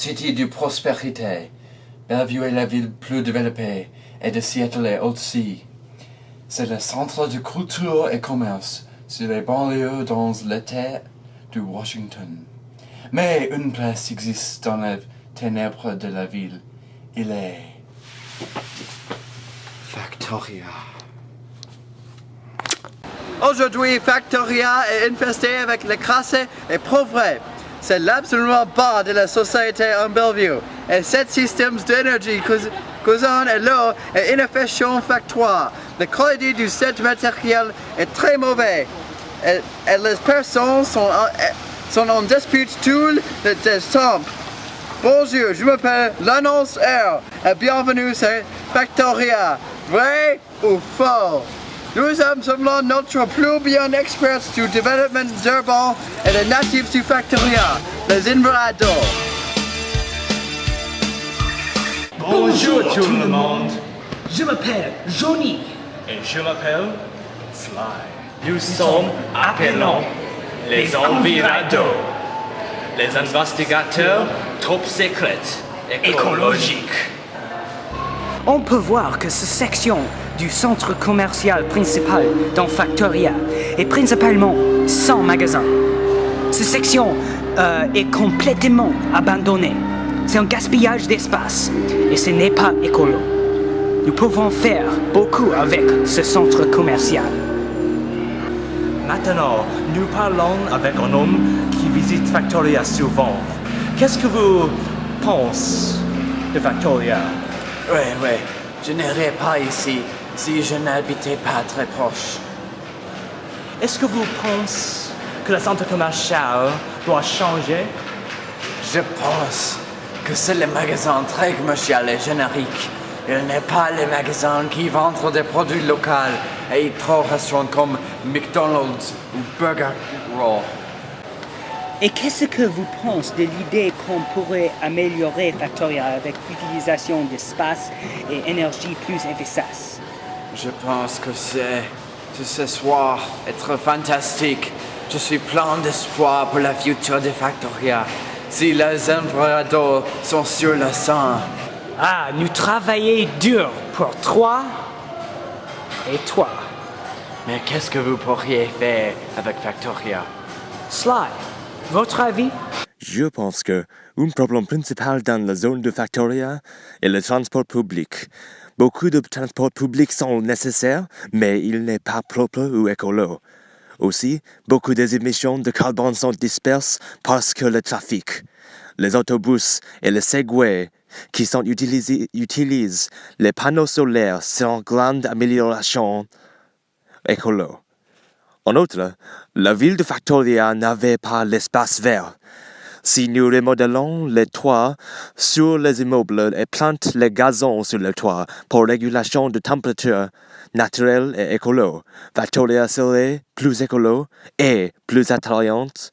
cité de prospérité. Bellevue est la ville plus développée et de Seattle est aussi. C'est le centre de culture et commerce sur les banlieues dans l'État de Washington. Mais une place existe dans les ténèbres de la ville. Il est Factoria. Aujourd'hui, Factoria est infesté avec les crassés et pauvres. C'est l'absolument bas de la société en Bellevue. Et 7 systèmes d'énergie causant et l'eau est inefficient factoire. La qualité du set matériel est très mauvaise. Et les personnes sont en dispute tout le temps. Bonjour, je m'appelle L'Annonce R. Et bienvenue sur Factoria. Vrai ou faux? Nous sommes là notre plus bien experts du développement urbain et les natifs du Factoria, les Invernados. Bonjour tout le monde. Je m'appelle Johnny. Et je m'appelle Sly. Nous sommes appelés les Envirados, les investigateurs top secrets écologiques. On peut voir que cette section du centre commercial principal dans Factoria est principalement sans magasin. Cette section est complètement abandonnée. C'est un gaspillage d'espace et ce n'est pas écolo. Nous pouvons faire beaucoup avec ce centre commercial. Maintenant, nous parlons avec un homme qui visite Factoria souvent. Qu'est-ce que vous pensez de Factoria? Oui, je n'irai pas ici si je n'habitais pas très proche. Est-ce que vous pensez que le centre commercial doit changer? Je pense que c'est le magasin très commercial et générique. Il n'est pas le magasin qui vendent des produits locaux et trop restaurants comme McDonald's ou Burger Raw. Et qu'est-ce que vous pensez de l'idée qu'on pourrait améliorer Factoria avec l'utilisation d'espace et énergie plus efficace? Je pense que ce soir être fantastique. Je suis plein d'espoir pour la future de Factoria. Si les Envirados sont sur le sang. Ah, nous travaillons dur pour toi et toi. Mais qu'est-ce que vous pourriez faire avec Factoria? Sly, votre avis? Je pense que un problème principal dans la zone de Factoria est le transport public. Beaucoup de transports publics sont nécessaires, mais il n'est pas propre ou écolo. Aussi, beaucoup des émissions de carbone sont disperses parce que le trafic. Les autobus et les Segway qui sont utilisent les panneaux solaires sont une grande amélioration écolo. En outre, la ville de Factoria n'avait pas l'espace vert. Si nous remodelons les toits sur les immeubles et plantons les gazons sur le toit pour régulation de température naturelle et écolo, Factoria serait plus écolo et plus attrayante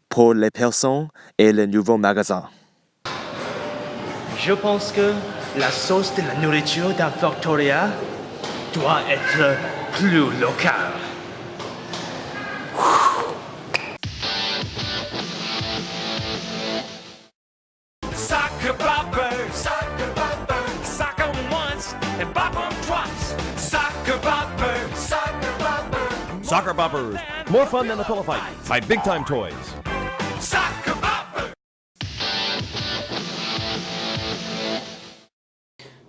pour les personnes et les nouveaux magasins. Je pense que la sauce de la nourriture dans Factoria doit être plus locale. Soccer boppers, sock 'em once and bop 'em twice. Soccer boppers, Soccer Boppers, more fun than a pillow fight by Big Time Toys. soccer boppers.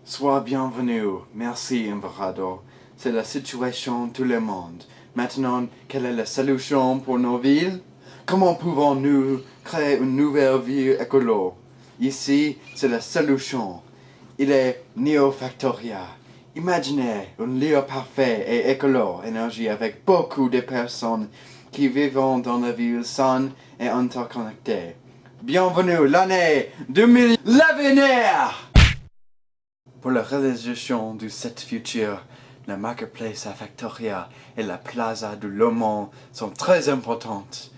Sois bienvenu. Merci, Enverado. C'est la situation de tout le monde. Maintenant, quelle est la solution pour nos villes? Comment pouvons-nous créer une nouvelle ville écolo? Ici, c'est la solution. Il est Neo Factoria. Imaginez un lieu parfait et écolo, énergie avec beaucoup de personnes qui vivent dans la ville saine et interconnectée. Bienvenue l'année 2000, l'avenir! Pour la réalisation de cette future, la marketplace à Factoria et la plaza de Lomond sont très importantes.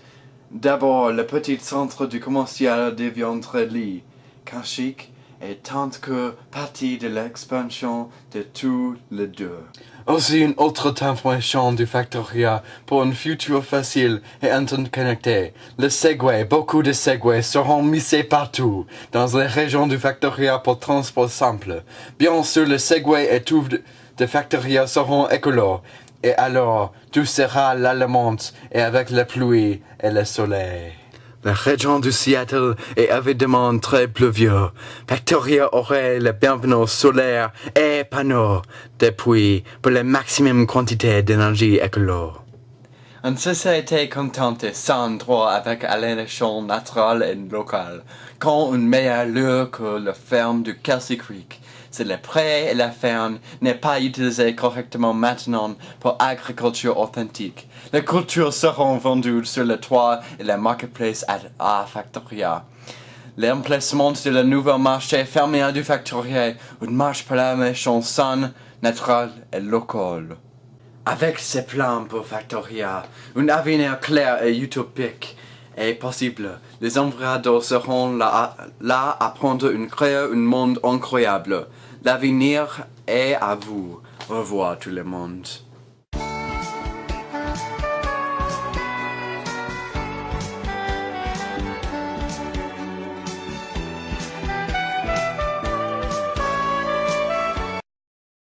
D'abord, le petit centre du commercial deviendra lit, car chic est tant que partie de l'expansion de tous les deux. Aussi une autre transformation du Factoria pour un futur facile et interconnecté. Le Segway, beaucoup de Segways seront misés partout dans les régions du Factoria pour transport simple. Bien sûr, le Segway et tout de Factoria seront écolos. Et alors, tout sera l'allemande et avec la pluie et le soleil. La région de Seattle est évidemment très pluvieuse. Factoria aurait le bienvenu solaire et panneaux depuis pour la maximum quantité d'énergie écolo. Une société contente et sans droit avec aliénation naturelle et locale, quand une meilleure lieu que la ferme du Kelsey Creek. Si le pré et la ferme n'est pas utilisé correctement maintenant pour agriculture authentique, les cultures seront vendues sur le toit et la marketplace à Factoria. L'emplacement de le nouveau marché fermier du Factoria, une marche pour la maison saine, naturelle et locale. Avec ces plans pour Factoria, un avenir clair et utopique est possible. Les employeurs seront là à prendre créer un monde incroyable. L'avenir est à vous. Au revoir tout le monde.